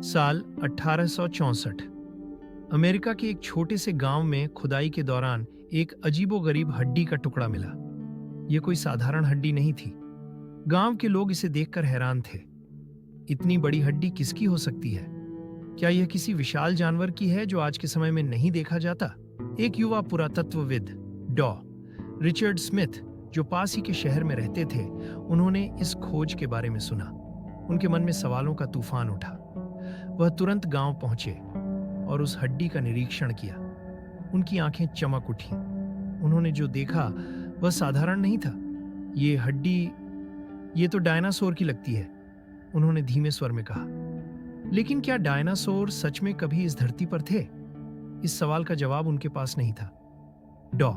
साल 1864। अमेरिका के एक छोटे से गांव में खुदाई के दौरान एक अजीबोगरीब हड्डी का टुकड़ा मिला। यह कोई साधारण हड्डी नहीं थी। गांव के लोग इसे देखकर हैरान थे। इतनी बड़ी हड्डी किसकी हो सकती है? क्या यह किसी विशाल जानवर की है जो आज के समय में नहीं देखा जाता? एक युवा पुरातत्वविद डॉ रिचर्ड स्मिथ, जो पास ही के शहर में रहते थे, उन्होंने इस खोज के बारे में सुना। उनके मन में सवालों का तूफान उठा। वह तुरंत गांव पहुंचे और उस हड्डी का निरीक्षण किया। उनकी आंखें चमक उठी। उन्होंने जो देखा वह साधारण नहीं था। ये तो डायनासोर की लगती है, उन्होंने धीमे स्वर में कहा। लेकिन क्या डायनासोर सच में कभी इस धरती पर थे? इस सवाल का जवाब उनके पास नहीं था। डॉ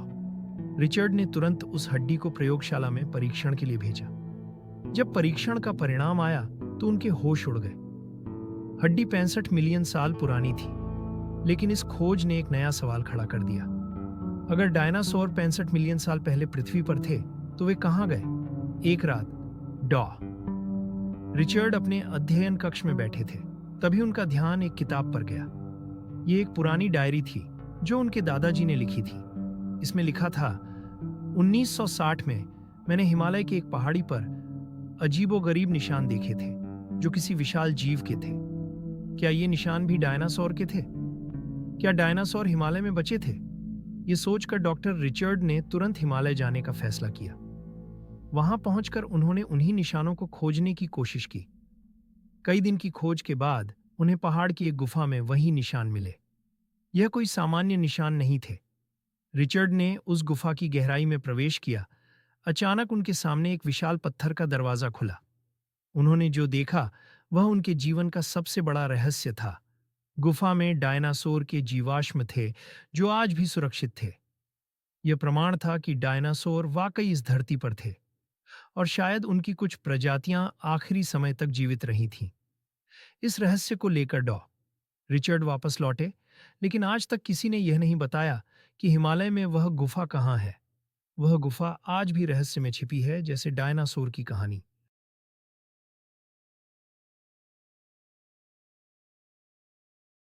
रिचर्ड ने तुरंत उस हड्डी को प्रयोगशाला में परीक्षण के लिए भेजा। जब परीक्षण का परिणाम आया तो उनके होश उड़ गए। हड्डी 65 मिलियन साल पुरानी थी। लेकिन इस खोज ने एक नया सवाल खड़ा कर दिया। अगर डायनासोर 65 मिलियन साल पहले पृथ्वी पर थे तो वे कहां गए? एक रात डॉ रिचर्ड अपने अध्ययन कक्ष में बैठे थे। तभी उनका ध्यान एक किताब पर गया। यह एक पुरानी डायरी थी जो उनके दादाजी ने लिखी थी। इसमें लिखा था, 1960 में मैंने हिमालय की एक पहाड़ी पर अजीबोगरीब निशान देखे थे जो किसी विशाल जीव के थे। क्या ये निशान भी डायनासोर के थे? क्या डायनासोर हिमालय में बचे थे? ये सोचकर डॉक्टर रिचर्ड ने तुरंत हिमालय जाने का फैसला किया। वहां पहुंचकर उन्होंने उन्हीं निशानों को खोजने की कोशिश की। कई दिन की खोज के बाद उन्हें पहाड़ की एक गुफा में वही निशान मिले। यह कोई सामान्य निशान नहीं थे। रिचर्ड ने उस गुफा की गहराई में प्रवेश किया। अचानक उनके सामने एक विशाल पत्थर का दरवाजा खुला। उन्होंने जो देखा वह उनके जीवन का सबसे बड़ा रहस्य था। गुफा में डायनासोर के जीवाश्म थे जो आज भी सुरक्षित थे। यह प्रमाण था कि डायनासोर वाकई इस धरती पर थे और शायद उनकी कुछ प्रजातियां आखिरी समय तक जीवित रही थीं। इस रहस्य को लेकर डॉ रिचर्ड वापस लौटे, लेकिन आज तक किसी ने यह नहीं बताया कि हिमालय में वह गुफा कहाँ है। वह गुफा आज भी रहस्य में छिपी है, जैसे डायनासोर की कहानी।